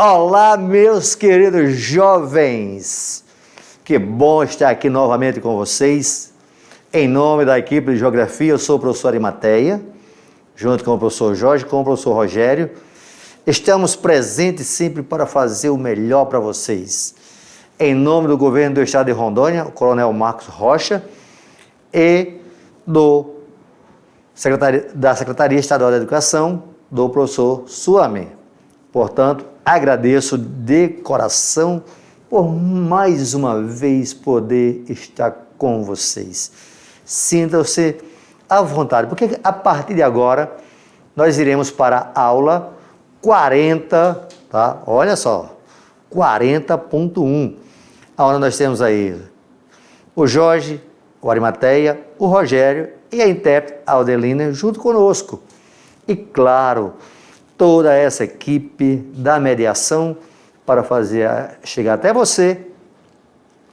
Olá, meus queridos jovens! Que bom estar aqui novamente com vocês. Em nome da equipe de Geografia, eu sou o professor Arimateia, junto com o professor Jorge, com o professor Rogério. Estamos presentes sempre para fazer o melhor para vocês. Em nome do governo do estado de Rondônia, o coronel Marcos Rocha, e da Secretaria Estadual da Educação, do professor Suame. Portanto, agradeço de coração por mais uma vez poder estar com vocês. Sintam-se à vontade, porque a partir de agora nós iremos para a aula 40, tá? Olha só, 40.1, onde nós temos aí o Jorge, o Arimateia, o Rogério e a intérprete Aldelina junto conosco. E claro, toda essa equipe da mediação para fazer chegar até você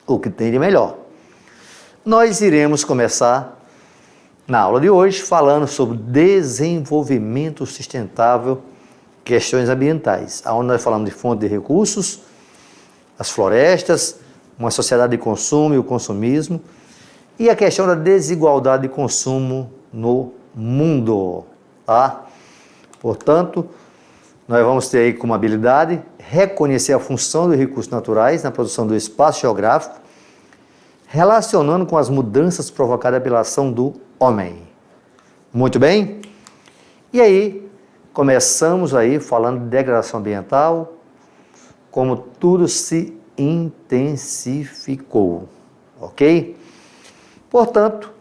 o que tem de melhor. Nós iremos começar na aula de hoje falando sobre desenvolvimento sustentável, questões ambientais, onde nós falamos de fonte de recursos, as florestas, uma sociedade de consumo e o consumismo, e a questão da desigualdade de consumo no mundo, tá? Portanto, nós vamos ter aí como habilidade reconhecer a função dos recursos naturais na produção do espaço geográfico, relacionando com as mudanças provocadas pela ação do homem. Muito bem? E aí, começamos aí falando de degradação ambiental, como tudo se intensificou, ok? Portanto,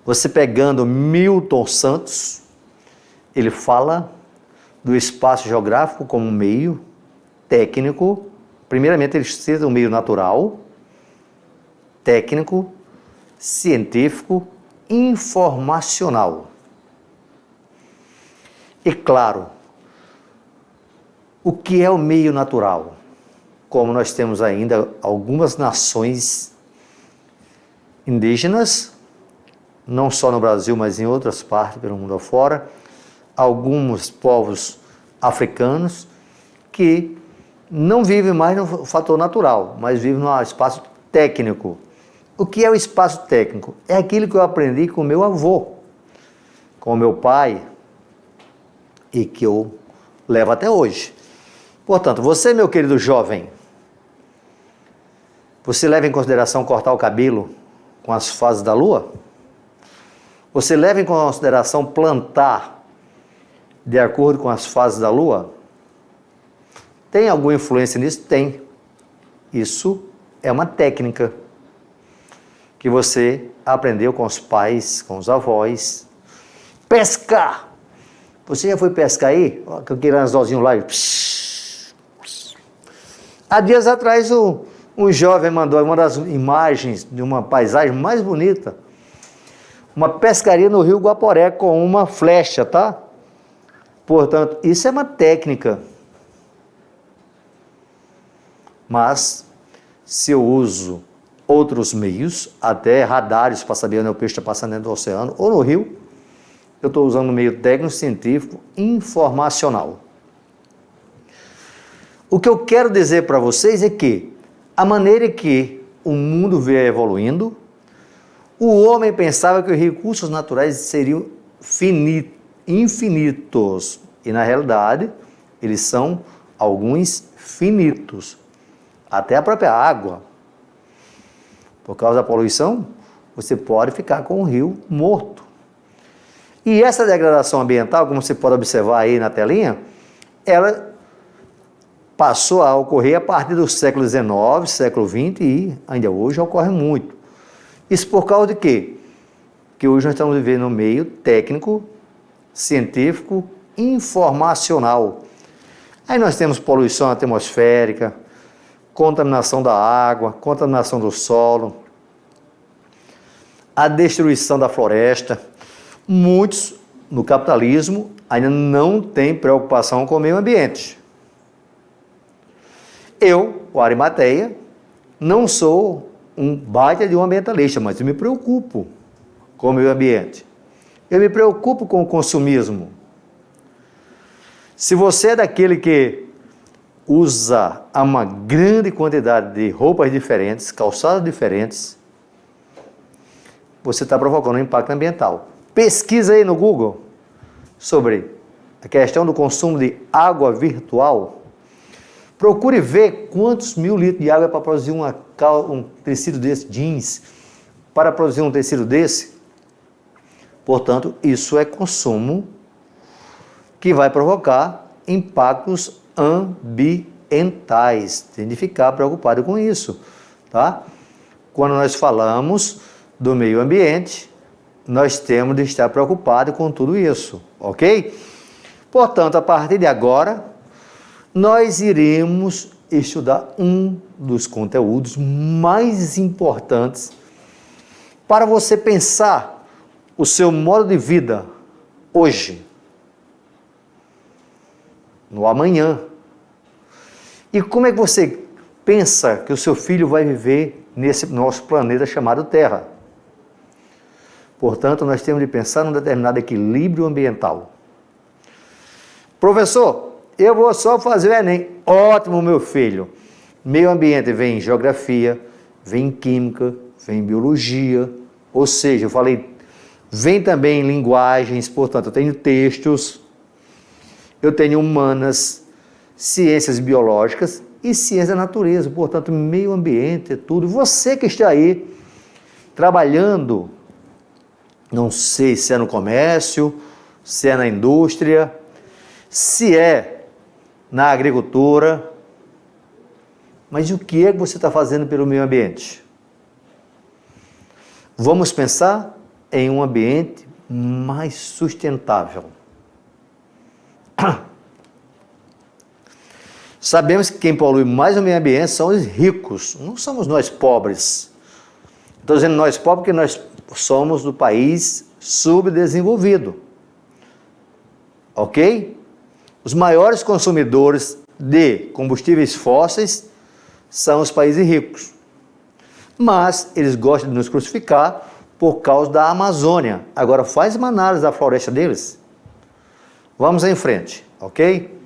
você pegando Milton Santos, ele fala do espaço geográfico como um meio técnico. Primeiramente, ele cita um meio natural, técnico, científico, informacional. E claro, o que é o meio natural? Como nós temos ainda algumas nações indígenas, não só no Brasil, mas em outras partes pelo mundo afora, alguns povos africanos que não vivem mais no fator natural, mas vivem no espaço técnico. O que é o espaço técnico? É aquilo que eu aprendi com meu avô, com meu pai, e que eu levo até hoje. Portanto, você, meu querido jovem, você leva em consideração cortar o cabelo com as fases da lua? Você leva em consideração plantar de acordo com as fases da lua? Tem alguma influência nisso? Tem. Isso é uma técnica que você aprendeu com os pais, com os avós. Pescar! Você já foi pescar aí? Com aquele anzolzinho lá. Há dias atrás, um jovem mandou uma das imagens de uma paisagem mais bonita. Uma pescaria no rio Guaporé com uma flecha, tá? Portanto, isso é uma técnica. Mas, se eu uso outros meios, até radares para saber onde o peixe está passando dentro do oceano, ou no rio, eu estou usando um meio técnico, científico, informacional. O que eu quero dizer para vocês é que a maneira que o mundo veio evoluindo, o homem pensava que os recursos naturais seriam infinitos, e na realidade eles são alguns finitos. Até a própria água, por causa da poluição, você pode ficar com o rio morto. E essa degradação ambiental, como você pode observar aí na telinha, ela passou a ocorrer a partir do século XIX, século XX e ainda hoje ocorre muito. Isso por causa de quê? Que hoje nós estamos vivendo no meio técnico, científico, informacional. Aí nós temos poluição atmosférica, contaminação da água, contaminação do solo, a destruição da floresta. Muitos, no capitalismo, ainda não têm preocupação com o meio ambiente. Eu, o Arimateia, não sou um baita de um ambientalista, mas eu me preocupo com o meio ambiente. Eu me preocupo com o consumismo. Se você é daquele que usa uma grande quantidade de roupas diferentes, calçados diferentes, você está provocando um impacto ambiental. Pesquisa aí no Google sobre a questão do consumo de água virtual. Procure ver quantos mil litros de água é para produzir um tecido desse, jeans, para produzir um tecido desse. Portanto, isso é consumo que vai provocar impactos ambientais. Tem de ficar preocupado com isso, tá? Quando nós falamos do meio ambiente, nós temos de estar preocupados com tudo isso, ok? Portanto, a partir de agora, nós iremos estudar um dos conteúdos mais importantes para você pensar o seu modo de vida hoje, no amanhã. E como é que você pensa que o seu filho vai viver nesse nosso planeta chamado Terra? Portanto, nós temos de pensar num determinado equilíbrio ambiental. Professor, eu vou só fazer o Enem. Ótimo, meu filho. Meio ambiente vem em geografia, vem em química, vem em biologia, ou seja, eu falei, vem também em linguagens, portanto, eu tenho textos, eu tenho humanas, ciências biológicas e ciência da natureza, portanto, meio ambiente é tudo. Você que está aí trabalhando, não sei se é no comércio, se é na indústria, se é na agricultura, mas o que é que você está fazendo pelo meio ambiente? Vamos pensar em um ambiente mais sustentável. Sabemos que quem polui mais o meio ambiente são os ricos, não somos nós pobres. Estou dizendo nós pobres porque nós somos do país subdesenvolvido. Ok? Os maiores consumidores de combustíveis fósseis são os países ricos. Mas eles gostam de nos crucificar por causa da Amazônia. Agora faz uma análise da floresta deles. Vamos em frente, ok?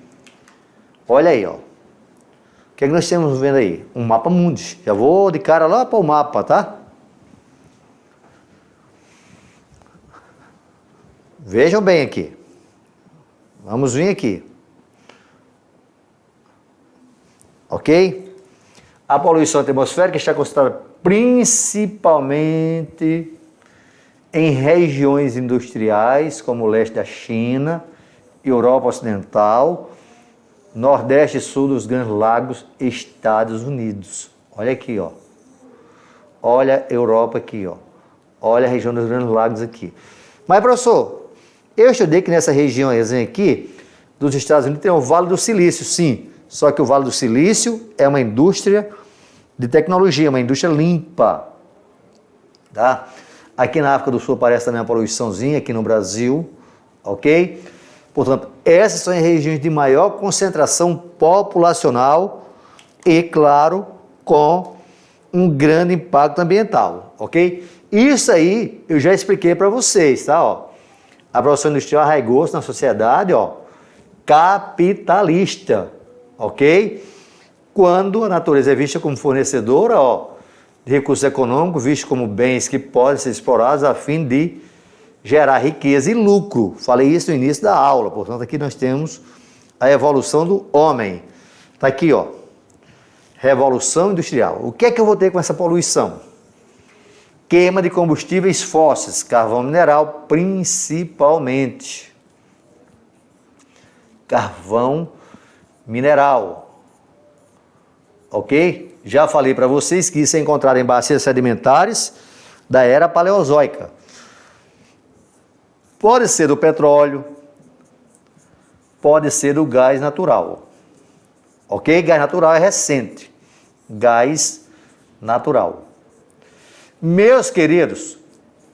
Olha aí, ó. O que é que nós temos vendo aí? Um mapa mundi. Já vou de cara lá para o mapa, tá? Vejam bem aqui. Vamos vir aqui. Ok? A poluição atmosférica está concentrada principalmente em regiões industriais, como o leste da China, Europa Ocidental, Nordeste e Sul dos Grandes Lagos, Estados Unidos. Olha aqui, ó. Olha a Europa aqui, ó. Olha a região dos Grandes Lagos aqui. Mas, professor, eu estudei que nessa região aqui dos Estados Unidos tem o Vale do Silício, sim. Só que o Vale do Silício é uma indústria de tecnologia, uma indústria limpa. Tá? Aqui na África do Sul aparece também uma poluiçãozinha, aqui no Brasil, ok? Portanto, essas são as regiões de maior concentração populacional e, claro, com um grande impacto ambiental, ok? Isso aí eu já expliquei para vocês, tá? Ó, a produção industrial arraigou-se na sociedade, ó, capitalista, ok? Quando a natureza é vista como fornecedora, ó, de recursos econômicos, vistos como bens que podem ser explorados a fim de gerar riqueza e lucro. Falei isso no início da aula, portanto aqui nós temos a evolução do homem. Está aqui, ó, revolução industrial. O que é que eu vou ter com essa poluição? Queima de combustíveis fósseis, carvão mineral principalmente. Carvão mineral. Ok? Já falei para vocês que isso é encontrado em bacias sedimentares da era paleozoica. Pode ser do petróleo, pode ser do gás natural. Ok? Gás natural é recente. Gás natural. Meus queridos,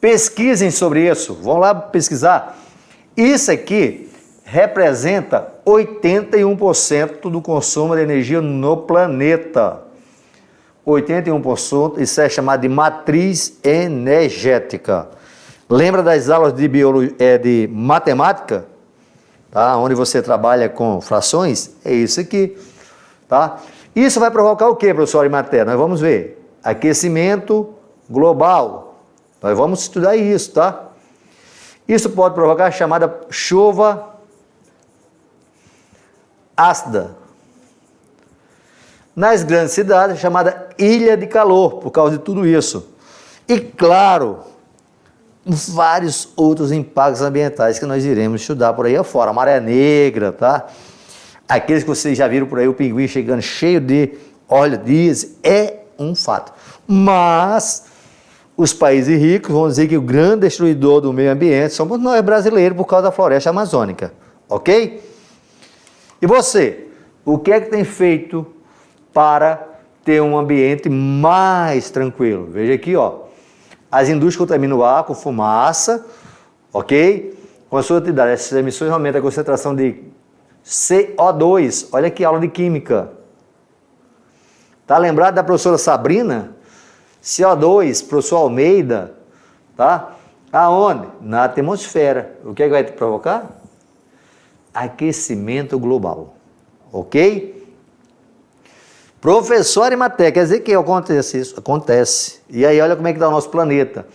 pesquisem sobre isso. Vão lá pesquisar. Isso aqui representa 81% do consumo de energia no planeta. 81%, isso é chamado de matriz energética. Lembra das aulas de matemática? Tá? Onde você trabalha com frações? É isso aqui. tá? Isso vai provocar o que, professor Arimatea? Nós vamos ver. Aquecimento global. Nós vamos estudar isso, tá? Isso pode provocar a chamada chuva ácida. Nas grandes cidades, chamada ilha de calor, por causa de tudo isso. E, claro, vários outros impactos ambientais que nós iremos estudar por aí afora. A maré negra, tá? Aqueles que vocês já viram por aí, o pinguim chegando cheio de óleo diesel, é um fato. Mas os países ricos vão dizer que o grande destruidor do meio ambiente somos nós brasileiros por causa da floresta amazônica, ok? E você, o que é que tem feito para ter um ambiente mais tranquilo? Veja aqui, ó, as indústrias contaminam o ar com fumaça, ok? Com a sua atividade, essas emissões aumentam a concentração de CO2. Olha aqui, aula de química. Tá lembrado da professora Sabrina? CO2, professor Almeida, tá? Aonde? Na atmosfera. O que é que vai provocar? Aquecimento global, ok? Professor Arimatea, quer dizer que acontece isso? Acontece. E aí, olha como é que está o nosso planeta.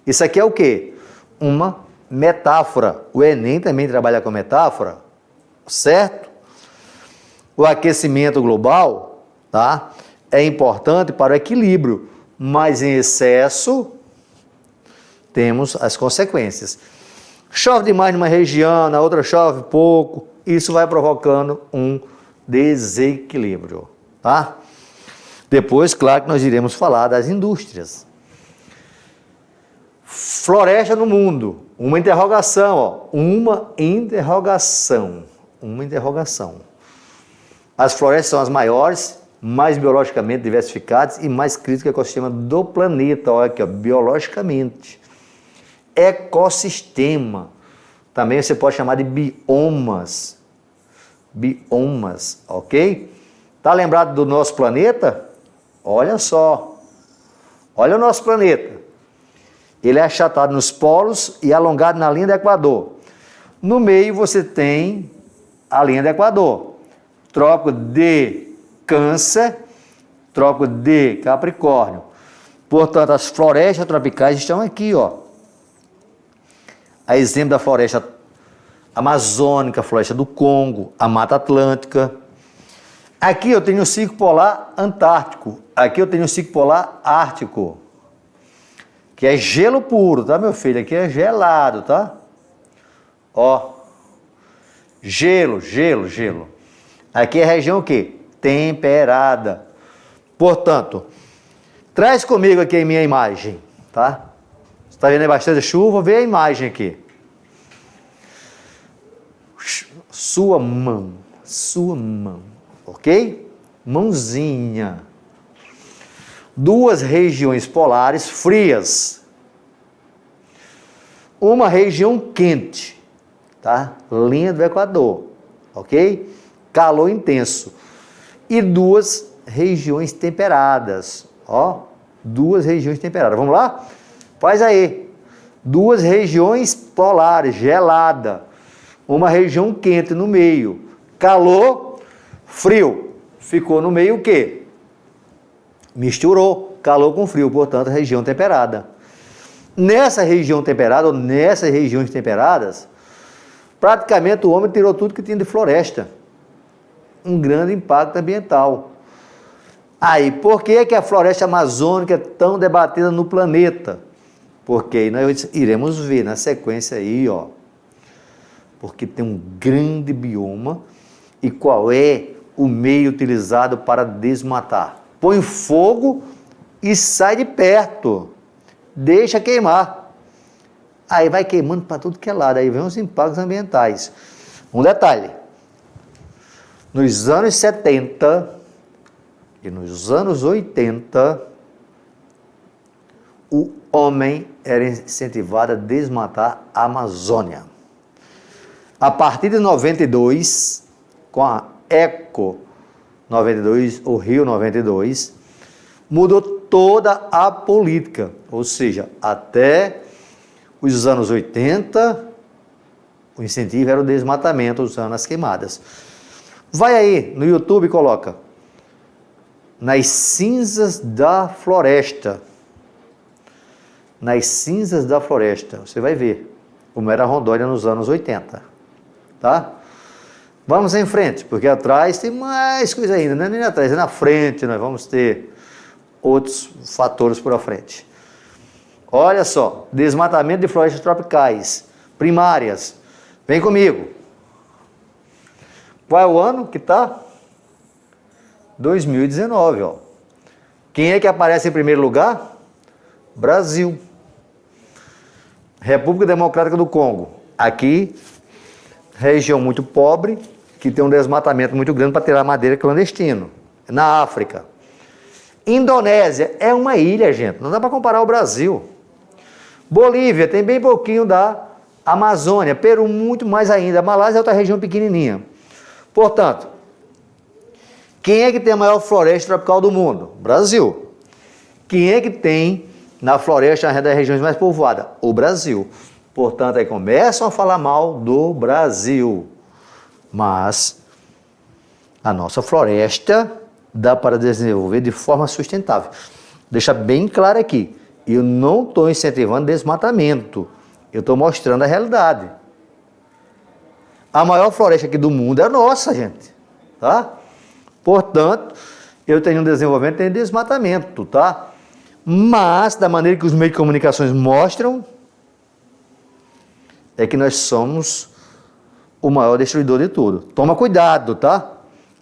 Isso aqui é o quê? Uma metáfora. O Enem também trabalha com metáfora, certo? O aquecimento global, tá? É importante para o equilíbrio, mas em excesso temos as consequências. Chove demais numa região, na outra chove pouco, isso vai provocando um desequilíbrio, tá? Depois, claro que nós iremos falar das indústrias. Floresta no mundo, uma interrogação, ó, uma interrogação. As florestas são as maiores, mais biologicamente diversificadas e mais críticas ao ecossistema do planeta, olha aqui, ó, biologicamente. Ecossistema, também você pode chamar de biomas, ok? Tá lembrado do nosso planeta? Olha só, olha o nosso planeta. Ele é achatado nos polos e alongado na linha do Equador. No meio você tem a linha do Equador. Trópico de Câncer, trópico de Capricórnio. Portanto, as florestas tropicais estão aqui, ó. A exemplo da floresta amazônica, a floresta do Congo, a Mata Atlântica. Aqui eu tenho o ciclo polar antártico. Aqui eu tenho o ciclo polar ártico, que é gelo puro, tá, meu filho? Aqui é gelado, tá? Ó, gelo. Aqui é a região o quê? Temperada. Portanto, traz comigo aqui a minha imagem, tá? Você está vendo aí bastante chuva? Vê a imagem aqui. Sua mão, ok? Mãozinha. Duas regiões polares frias. Uma região quente, tá? Linha do Equador, ok? Calor intenso. E duas regiões temperadas, ó. Duas regiões temperadas. Vamos lá? Faz aí. Duas regiões polares, gelada. Uma região quente no meio. Calor, frio. Ficou no meio o quê? Misturou calor com frio, portanto, região temperada. Nessa região temperada, ou nessas regiões temperadas, praticamente o homem tirou tudo que tinha de floresta. Um grande impacto ambiental. Aí, por que que a floresta amazônica é tão debatida no planeta? Porque nós iremos ver na sequência aí, ó. Porque tem um grande bioma e qual é o meio utilizado para desmatar? Põe fogo e sai de perto. Deixa queimar. Aí vai queimando para tudo que é lado. Aí vem os impactos ambientais. Um detalhe. Nos anos 70 e nos anos 80, o homem era incentivado a desmatar a Amazônia. A partir de 92, com a Eco 92, o Rio 92, mudou toda a política, ou seja, até os anos 80, o incentivo era o desmatamento usando as queimadas. Vai aí no YouTube e coloca nas cinzas da floresta. Nas cinzas da floresta. Você vai ver como era Rondônia nos anos 80. Tá? Vamos em frente, porque atrás tem mais coisa ainda. Não é nem atrás, é na frente. Nós vamos ter outros fatores por à frente. Olha só, desmatamento de florestas tropicais primárias. Vem comigo. Qual é o ano que está? 2019, ó. Quem é que aparece em primeiro lugar? Brasil. República Democrática do Congo. Aqui, região muito pobre, que tem um desmatamento muito grande para tirar madeira clandestino. Na África. Indonésia é uma ilha, gente. Não dá para comparar ao Brasil. Bolívia tem bem pouquinho da Amazônia. Peru muito mais ainda. A Malásia é outra região pequenininha. Portanto, quem é que tem a maior floresta tropical do mundo? Brasil. Quem é que tem na floresta, das regiões mais povoadas? O Brasil. Portanto, aí começam a falar mal do Brasil. Mas a nossa floresta dá para desenvolver de forma sustentável. Deixa bem claro aqui, eu não estou incentivando desmatamento. Eu estou mostrando a realidade. A maior floresta aqui do mundo é a nossa, gente. Tá? Portanto, eu tenho um desenvolvimento, tenho desmatamento, tá? Mas, da maneira que os meios de comunicações mostram, é que nós somos o maior destruidor de tudo. Toma cuidado, tá?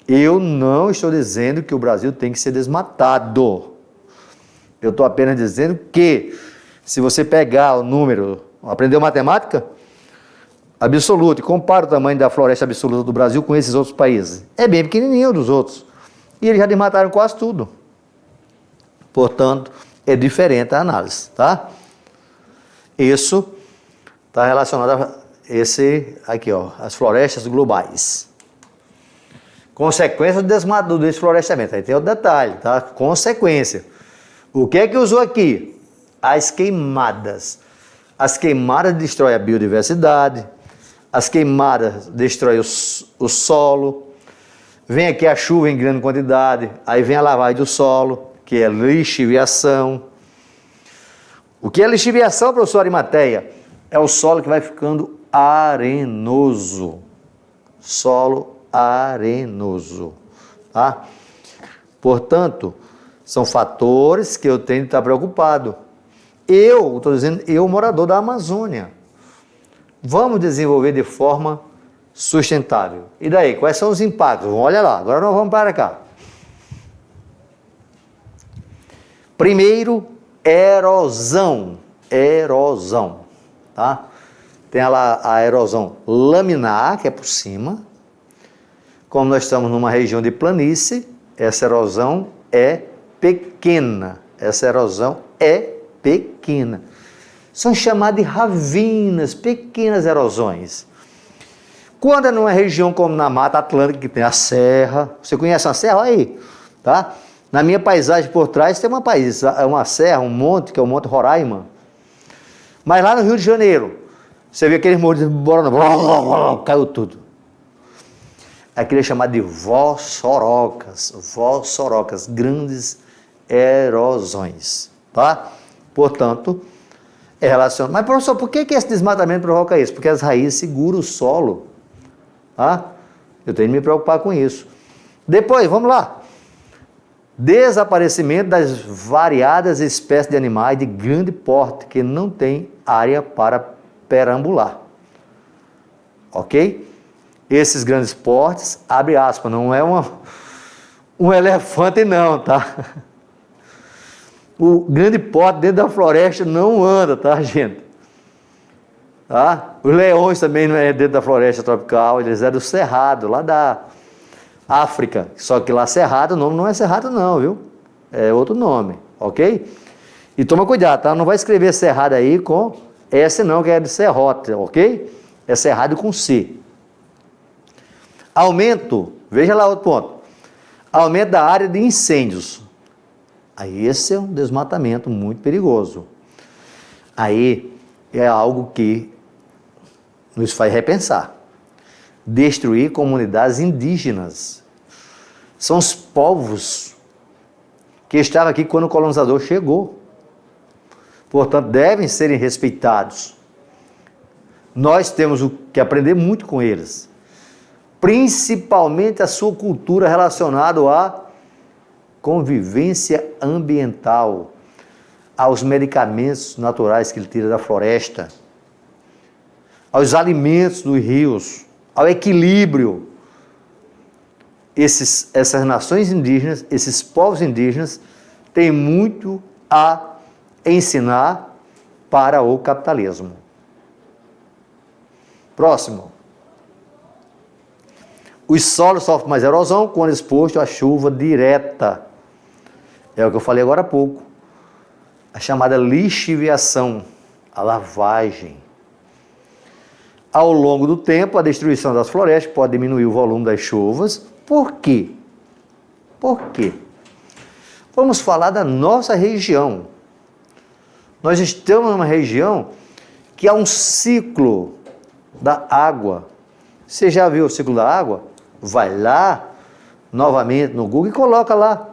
Eu não estou dizendo que o Brasil tem que ser desmatado. Eu estou apenas dizendo que, se você pegar o número, aprendeu matemática? Absoluto, e compara o tamanho da floresta absoluta do Brasil com esses outros países. É bem pequenininho dos outros. E eles já desmataram quase tudo. Portanto, é diferente a análise, tá? Isso está relacionado a esse aqui, ó, as florestas globais. Consequência do desflorestamento. Aí tem outro detalhe, tá? Consequência. O que é que usou aqui? As queimadas. As queimadas destroem a biodiversidade. As queimadas destroem o solo. Vem aqui a chuva em grande quantidade. Aí vem a lavagem do solo, que é lixiviação. O que é lixiviação, professor Arimateia? É o solo que vai ficando arenoso. Solo arenoso. Tá? Portanto, são fatores que eu tenho que estar preocupado. Eu, estou dizendo, eu, morador da Amazônia. Vamos desenvolver de forma sustentável. E daí, quais são os impactos? Olha lá, agora nós vamos para cá. Primeiro, erosão. Erosão. Tá? Tem lá a erosão laminar, que é por cima. Como nós estamos numa região de planície, essa erosão é pequena. Essa erosão é pequena. São chamadas de ravinas, pequenas erosões. Quando é numa região como na Mata Atlântica, que tem a serra, você conhece a serra? Aí, tá? Na minha paisagem por trás tem uma serra, um monte, que é o Monte Roraima. Mas lá no Rio de Janeiro, você vê aqueles morros de Borona, caiu tudo. Aquilo é chamado de vossorocas, grandes erosões, tá? Portanto, é relacionado. Mas, professor, por que esse desmatamento provoca isso? Porque as raízes seguram o solo, tá? Eu tenho que me preocupar com isso. Depois, vamos lá. Desaparecimento das variadas espécies de animais de grande porte que não tem área para perambular. Ok? Esses grandes portes, abre aspas, não é um elefante não, tá? O grande porte dentro da floresta não anda, tá, gente? Tá? Os leões também não é dentro da floresta tropical, eles é do cerrado, lá da África. Só que lá cerrado, o nome não é cerrado não, viu? É outro nome, ok? E toma cuidado, tá? Não vai escrever cerrado aí com S não, que é de serrote, ok? É cerrado com C. Aumento, veja lá outro ponto. Aumento da área de incêndios. Aí esse é um desmatamento muito perigoso. Aí é algo que nos faz repensar. Destruir comunidades indígenas. São os povos que estava aqui quando o colonizador chegou. Portanto, devem serem respeitados. Nós temos que aprender muito com eles, principalmente a sua cultura relacionada à convivência ambiental, aos medicamentos naturais que ele tira da floresta, aos alimentos dos rios, ao equilíbrio. Essas nações indígenas, esses povos indígenas, têm muito a ensinar para o capitalismo. Próximo. Os solos sofrem mais erosão quando exposto à chuva direta. É o que eu falei agora há pouco. A chamada lixiviação, a lavagem. Ao longo do tempo, a destruição das florestas pode diminuir o volume das chuvas. Por quê? Por quê? Vamos falar da nossa região. Nós estamos numa região que há um ciclo da água. Você já viu o ciclo da água? Vai lá, novamente no Google e coloca lá.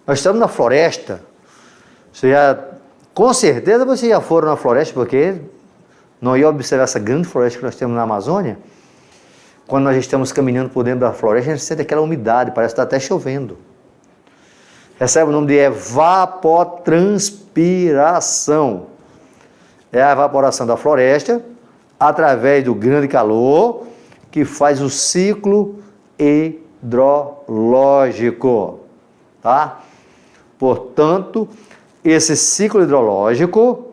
Nós estamos na floresta. Com certeza vocês já foram na floresta, porque não ia observar essa grande floresta que nós temos na Amazônia. Quando nós estamos caminhando por dentro da floresta, a gente sente aquela umidade, parece que está até chovendo. Recebe o nome de evapotranspiração. É a evaporação da floresta através do grande calor que faz o ciclo hidrológico, tá? Portanto, esse ciclo hidrológico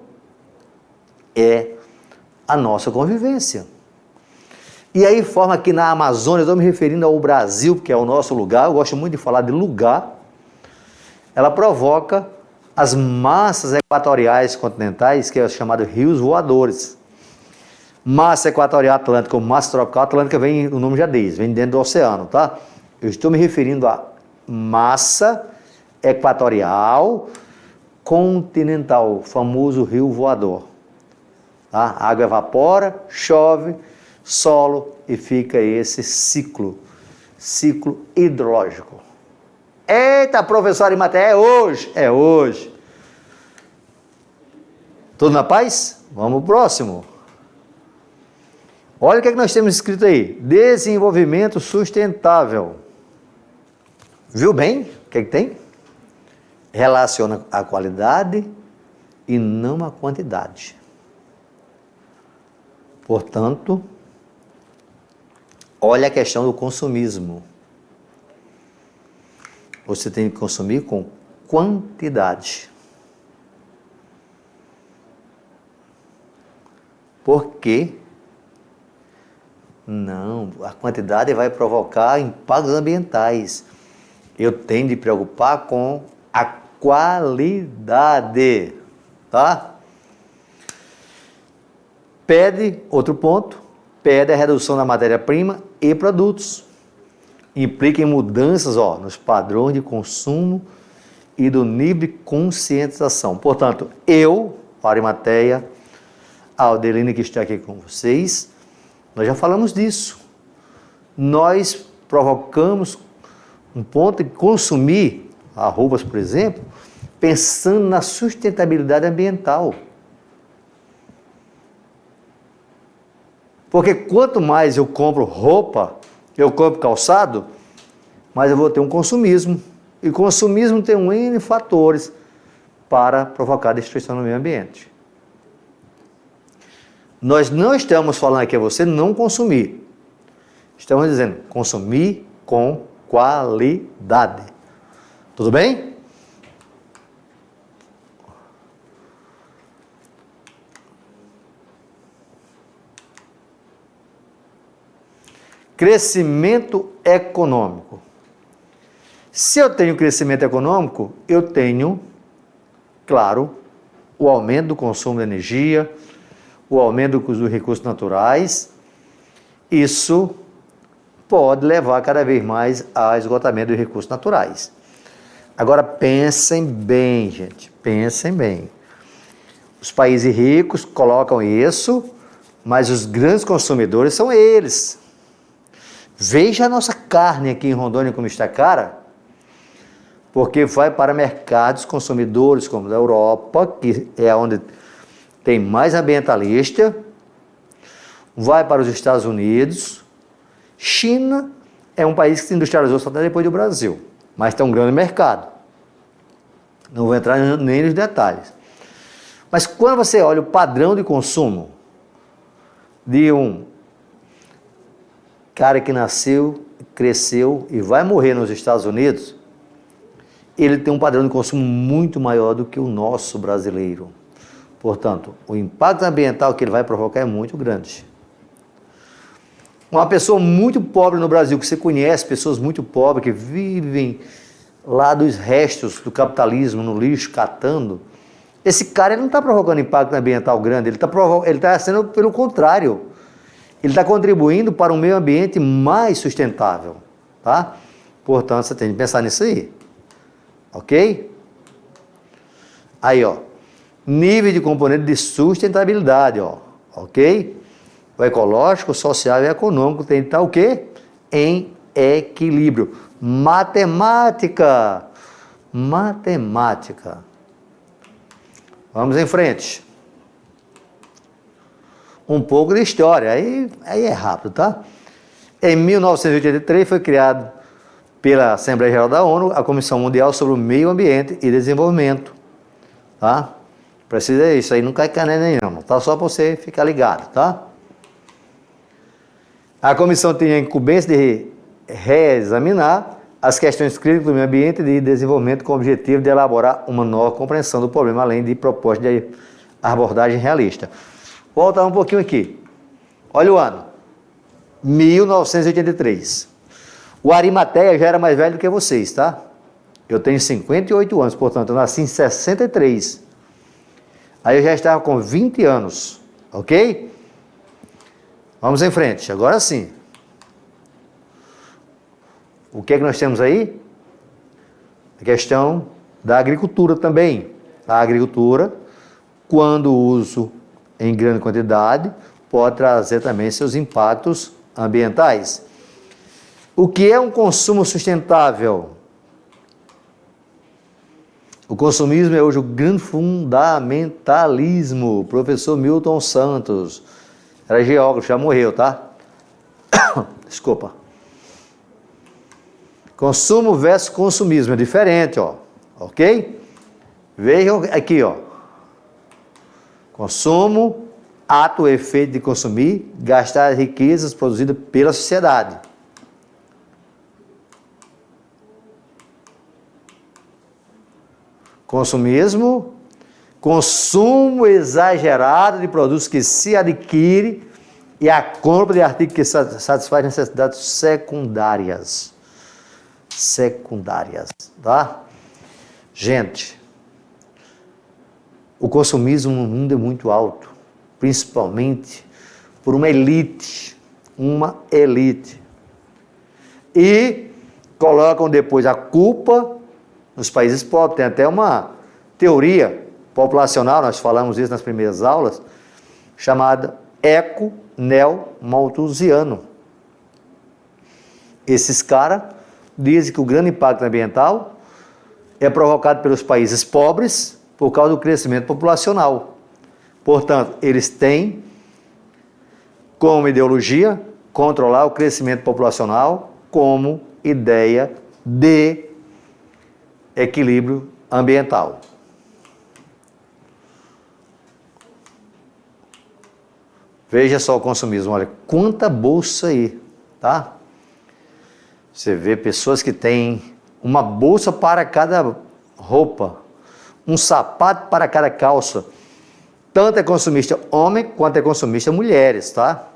é a nossa convivência. E aí forma aqui na Amazônia, eu estou me referindo ao Brasil, que é o nosso lugar, eu gosto muito de falar de lugar. Ela provoca as massas equatoriais continentais, que é chamado rios voadores. Massa equatorial atlântica ou massa tropical atlântica, vem, o nome já diz, vem dentro do oceano, tá? Eu estou me referindo à massa equatorial continental, famoso rio voador. Tá? A água evapora, chove, solo e fica esse ciclo hidrológico. Eita, professor Arimateia, é hoje! É hoje! Tudo na paz? Vamos pro próximo. Olha o que é que nós temos escrito aí. Desenvolvimento sustentável. Viu bem o que é que tem? Relaciona a qualidade e não a quantidade. Portanto, olha a questão do consumismo. Você tem que consumir com quantidade. Por quê? Não, a quantidade vai provocar impactos ambientais. Eu tenho de preocupar com a qualidade, tá? Outro ponto, pede a redução da matéria-prima e produtos. Implica em mudanças nos padrões de consumo e do nível de conscientização. Portanto, eu, Arimateia, a Aldeline que está aqui com vocês, nós já falamos disso. Nós provocamos um ponto de consumir arrobas, por exemplo, pensando na sustentabilidade ambiental. Porque quanto mais eu compro roupa, eu compro calçado, mas eu vou ter um consumismo. E consumismo tem um N fatores para provocar destruição no meio ambiente. Nós não estamos falando aqui a você não consumir. Estamos dizendo consumir com qualidade. Tudo bem? Crescimento econômico. Se eu tenho crescimento econômico, eu tenho, claro, o aumento do consumo de energia, o aumento dos recursos naturais. Isso pode levar cada vez mais a esgotamento dos recursos naturais. Agora pensem bem, gente, pensem bem. Os países ricos colocam isso, mas os grandes consumidores são eles. Veja a nossa carne aqui em Rondônia como está cara. porque vai para mercados consumidores como da Europa, que é onde tem mais ambientalista, vai para os Estados Unidos. China é um país que se industrializou só depois do Brasil, mas tem um grande mercado. Não vou entrar nem nos detalhes. Mas quando você olha o padrão de consumo de um cara que nasceu, cresceu e vai morrer nos Estados Unidos, ele tem um padrão de consumo muito maior do que o nosso brasileiro. Portanto, o impacto ambiental que ele vai provocar é muito grande. Uma pessoa muito pobre no Brasil, que você conhece, pessoas muito pobres que vivem lá dos restos do capitalismo, no lixo, catando, esse cara ele não está provocando impacto ambiental grande, ele está sendo pelo contrário. Ele está contribuindo para um meio ambiente mais sustentável, tá? Portanto, você tem que pensar nisso aí, ok? Aí, ó, nível de componente de sustentabilidade, ó, ok? O ecológico, o social e o econômico tem que estar o quê? Em equilíbrio. Matemática. Matemática. Vamos em frente. Um pouco de história, aí é rápido, tá? Em 1983 foi criado pela Assembleia Geral da ONU a Comissão Mundial sobre o Meio Ambiente e Desenvolvimento, tá? Precisa isso aí, não cai caneta nenhuma, tá? Só para você ficar ligado, tá? A comissão tem a incumbência de reexaminar as questões críticas do meio ambiente e de desenvolvimento com o objetivo de elaborar uma nova compreensão do problema, além de propostas de abordagem realista. Vou voltar um pouquinho aqui. Olha o ano. 1983. O Arimateia já era mais velho do que vocês, tá? Eu tenho 58 anos, portanto, eu nasci em 63. Aí eu já estava com 20 anos, ok? Vamos em frente, agora sim. O que é que nós temos aí? A questão da agricultura também. A agricultura, quando uso em grande quantidade, pode trazer também seus impactos ambientais. O que é um consumo sustentável? O consumismo é hoje o grande fundamentalismo. Professor Milton Santos, era geógrafo, já morreu, tá? Desculpa. Consumo versus consumismo é diferente, ó. Ok? Vejam aqui, ó. Consumo, ato ou efeito de consumir, gastar as riquezas produzidas pela sociedade. Consumismo, consumo exagerado de produtos que se adquire e a compra de artigos que satisfazem necessidades secundárias. Secundárias, tá? Gente, o consumismo no mundo é muito alto, principalmente por uma elite. E colocam depois a culpa nos países pobres. Tem até uma teoria populacional, nós falamos isso nas primeiras aulas, chamada eco-neo-malthusiano. Esses caras dizem que o grande impacto ambiental é provocado pelos países pobres por causa do crescimento populacional. Portanto, eles têm como ideologia controlar o crescimento populacional como ideia de equilíbrio ambiental. Veja só o consumismo, olha, quanta bolsa aí, tá? Você vê pessoas que têm uma bolsa para cada roupa, um sapato para cada calça. Tanto é consumista homem quanto é consumista mulheres, tá?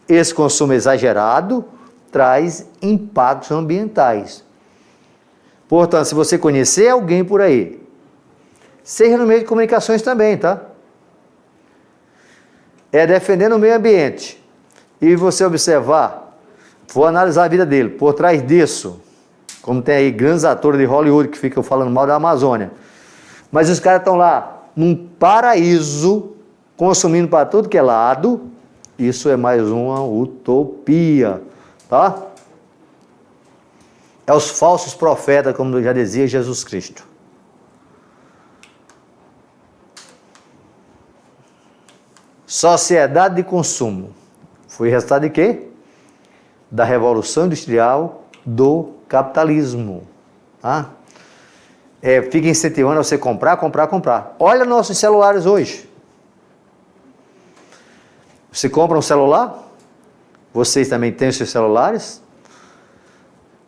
Esse consumo exagerado traz impactos ambientais. Portanto, se você conhecer alguém por aí, seja no meio de comunicações também, tá? É defendendo o meio ambiente e você observar, for analisar a vida dele, por trás disso, como tem aí grandes atores de Hollywood que ficam falando mal da Amazônia, mas os caras estão lá num paraíso, consumindo para tudo que é lado, isso é mais uma utopia, tá? É os falsos profetas, como já dizia Jesus Cristo. Sociedade de consumo. Foi resultado de quê? Da Revolução Industrial, do capitalismo. Tá? Fica incentivando você comprar. Olha nossos celulares hoje. Você compra um celular? Vocês também têm os seus celulares?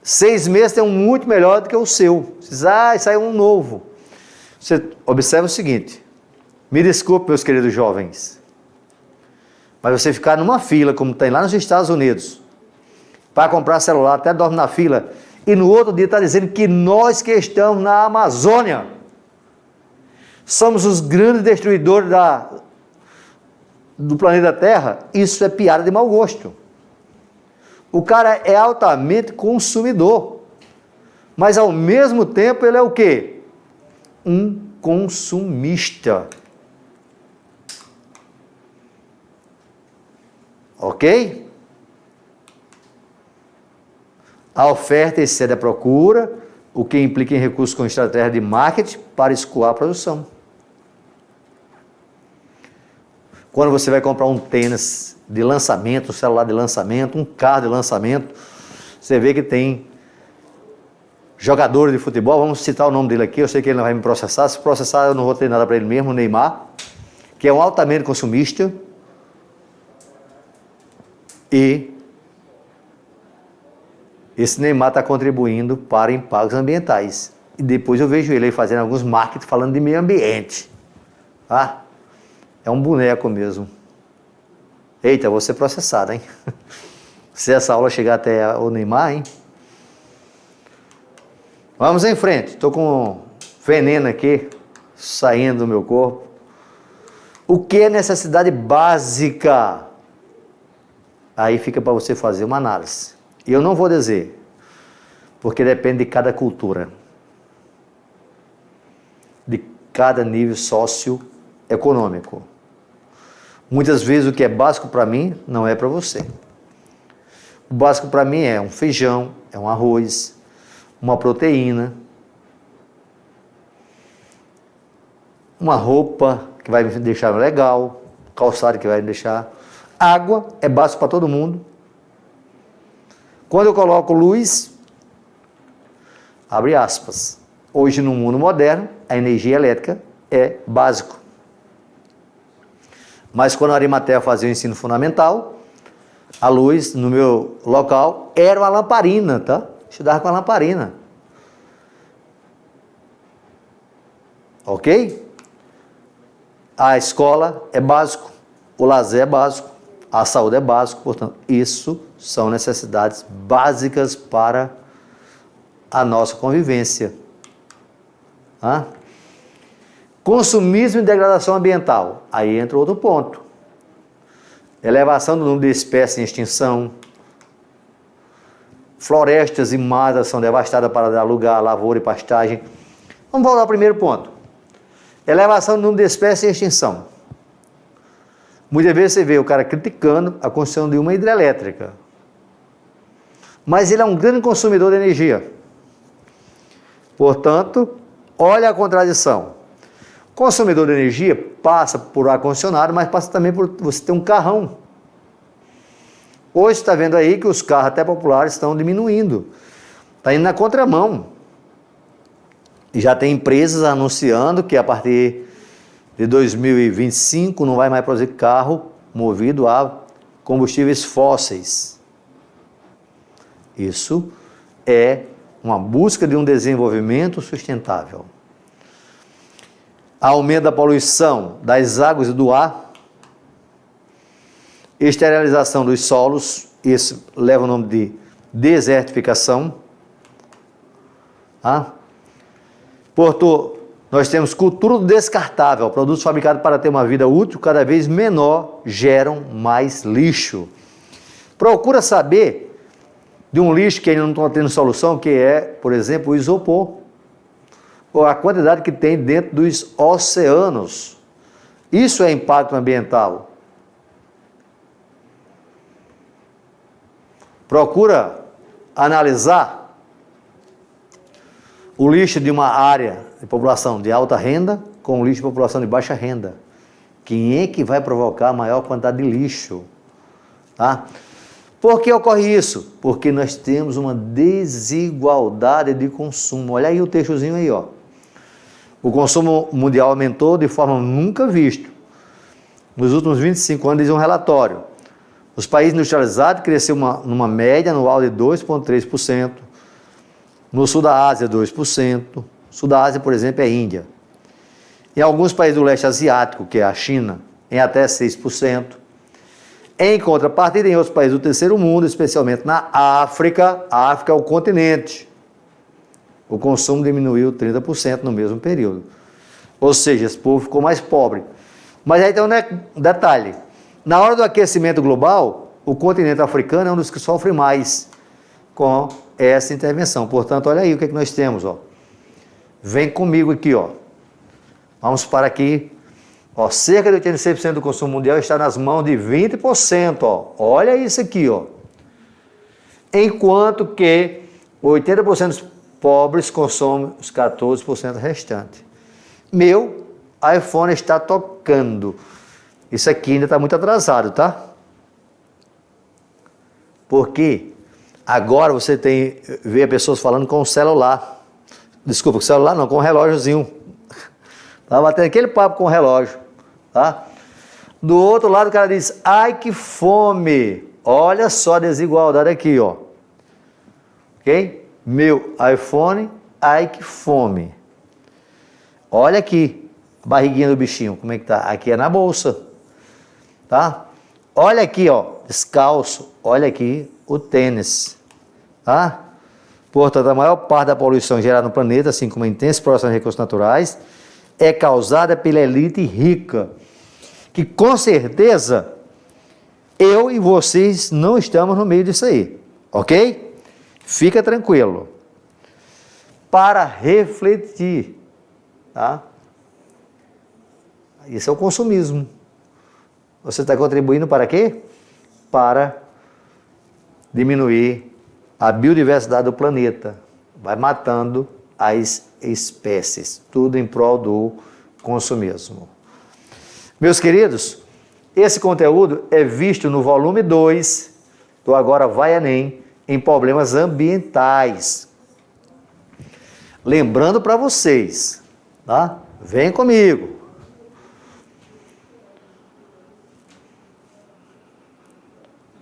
6 meses tem um muito melhor do que o seu. Vocês, saiu um novo. Você observa o seguinte. Me desculpe, meus queridos jovens. Mas você ficar numa fila, como tem lá nos Estados Unidos, para comprar celular, até dorme na fila, e no outro dia está dizendo que nós que estamos na Amazônia somos os grandes destruidores do planeta Terra, isso é piada de mau gosto. O cara é altamente consumidor, mas ao mesmo tempo ele é o quê? Um consumista. Ok? A oferta excede a procura, o que implica em recursos com estratégia de marketing para escoar a produção. Quando você vai comprar um tênis de lançamento, um celular de lançamento, um carro de lançamento, você vê que tem jogadores de futebol, vamos citar o nome dele aqui, eu sei que ele não vai me processar, se processar eu não vou ter nada para ele mesmo, o Neymar, que é um altamente consumista, e esse Neymar está contribuindo para impactos ambientais. E depois eu vejo ele aí fazendo alguns marketing falando de meio ambiente. Ah, é um boneco mesmo. Eita, vou ser processado, hein? Se essa aula chegar até o Neymar, hein? Vamos em frente. Estou com veneno aqui saindo do meu corpo. O que é necessidade básica? Aí fica para você fazer uma análise. E eu não vou dizer, porque depende de cada cultura, de cada nível socioeconômico. Muitas vezes o que é básico para mim não é para você. O básico para mim é um feijão, é um arroz, uma proteína, uma roupa que vai me deixar legal, calçado que vai me deixar. Água é básico para todo mundo. Quando eu coloco luz, abre aspas, hoje no mundo moderno, a energia elétrica é básico. Mas quando a Arimatea fazia o ensino fundamental, a luz no meu local era uma lamparina, tá? Estudava com a lamparina. Ok? A escola é básico, o lazer é básico, a saúde é básico, portanto, isso são necessidades básicas para a nossa convivência. Ah? Consumismo e degradação ambiental. Aí entra outro ponto. Elevação do número de espécies em extinção. Florestas e matas são devastadas para dar lugar a lavoura e pastagem. Vamos voltar ao primeiro ponto. Elevação do número de espécies em extinção. Muitas vezes você vê o cara criticando a construção de uma hidrelétrica. Mas ele é um grande consumidor de energia. Portanto, olha a contradição. Consumidor de energia passa por ar-condicionado, mas passa também por você ter um carrão. Hoje está vendo aí que os carros até populares estão diminuindo. Está indo na contramão. E já tem empresas anunciando que a partir de 2025 não vai mais produzir carro movido a combustíveis fósseis. Isso é uma busca de um desenvolvimento sustentável. Aumento da poluição das águas e do ar, esterilização dos solos, isso leva o nome de desertificação. Portanto, nós temos cultura do descartável, produtos fabricados para ter uma vida útil cada vez menor geram mais lixo. Procura saber de um lixo que ainda não está tendo solução, que é, por exemplo, o isopor, ou a quantidade que tem dentro dos oceanos. Isso é impacto ambiental. Procura analisar o lixo de uma área de população de alta renda com o lixo de população de baixa renda. Quem é que vai provocar a maior quantidade de lixo? Tá? Por que ocorre isso? Porque nós temos uma desigualdade de consumo. Olha aí o textozinho aí, ó. O consumo mundial aumentou de forma nunca vista. Nos últimos 25 anos, diz um relatório. Os países industrializados cresceram numa média anual de 2,3%. No sul da Ásia, 2%. O sul da Ásia, por exemplo, é a Índia. Em alguns países do leste asiático, que é a China, em até 6%. Em contrapartida, em outros países do terceiro mundo, especialmente na África, a África é o continente, o consumo diminuiu 30% no mesmo período. Ou seja, esse povo ficou mais pobre. Mas aí tem um detalhe. Na hora do aquecimento global, o continente africano é um dos que sofre mais com essa intervenção. Portanto, olha aí o que nós temos. Ó. Vem comigo aqui. Ó. Vamos para aqui. Ó, cerca de 86% do consumo mundial está nas mãos de 20%. Ó. Olha isso aqui. Ó. Enquanto que 80% dos pobres consomem os 14% restantes. Meu iPhone está tocando. Isso aqui ainda está muito atrasado, tá? Porque agora você vê pessoas falando com o celular. Desculpa, com o celular não, com o relógiozinho. Tá batendo aquele papo com o relógio, tá? Do outro lado o cara diz, ai que fome. Olha só a desigualdade aqui, ó. Ok? Meu iPhone, ai que fome. Olha aqui, a barriguinha do bichinho, como é que tá? Aqui é na bolsa, tá? Olha aqui, ó, descalço, olha aqui o tênis, tá? Portanto, a maior parte da poluição gerada no planeta, assim como a intensa exploração de recursos naturais, é causada pela elite rica, que com certeza eu e vocês não estamos no meio disso aí, ok? Fica tranquilo. Para refletir, tá? Isso é o consumismo. Você está contribuindo para quê? Para diminuir a biodiversidade do planeta. Vai matando as espécies. Tudo em prol do consumismo. Meus queridos, esse conteúdo é visto no volume 2 do Agora Vai Enem, em problemas ambientais. Lembrando para vocês, tá? Vem comigo.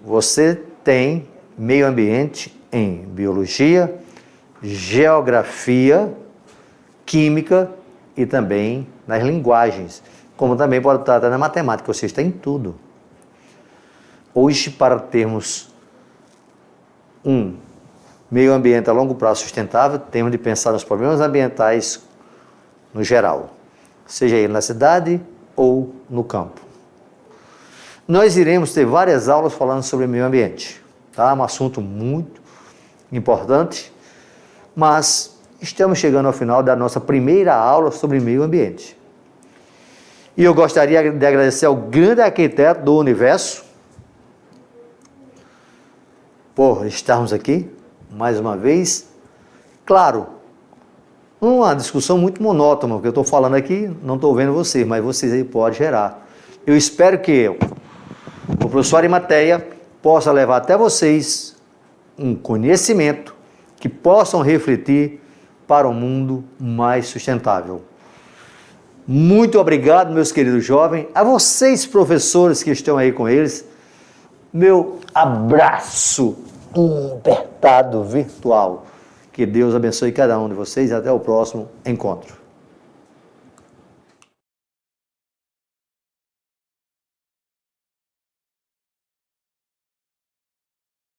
Você tem meio ambiente em biologia, geografia, química e também nas linguagens, como também pode estar na matemática, você está em tudo. Hoje, para termos um meio ambiente a longo prazo sustentável, temos de pensar nos problemas ambientais no geral, seja ele na cidade ou no campo. Nós iremos ter várias aulas falando sobre meio ambiente, tá? Um assunto muito importante, mas estamos chegando ao final da nossa primeira aula sobre meio ambiente. E eu gostaria de agradecer ao grande arquiteto do universo por estarmos aqui, mais uma vez. Claro, uma discussão muito monótona, porque eu estou falando aqui, não estou vendo vocês, mas vocês aí podem gerar. Eu espero que eu, o professor Arimateia, possa levar até vocês um conhecimento que possam refletir para um mundo mais sustentável. Muito obrigado, meus queridos jovens, a vocês, professores que estão aí com eles, meu abraço apertado virtual. Que Deus abençoe cada um de vocês e até o próximo encontro.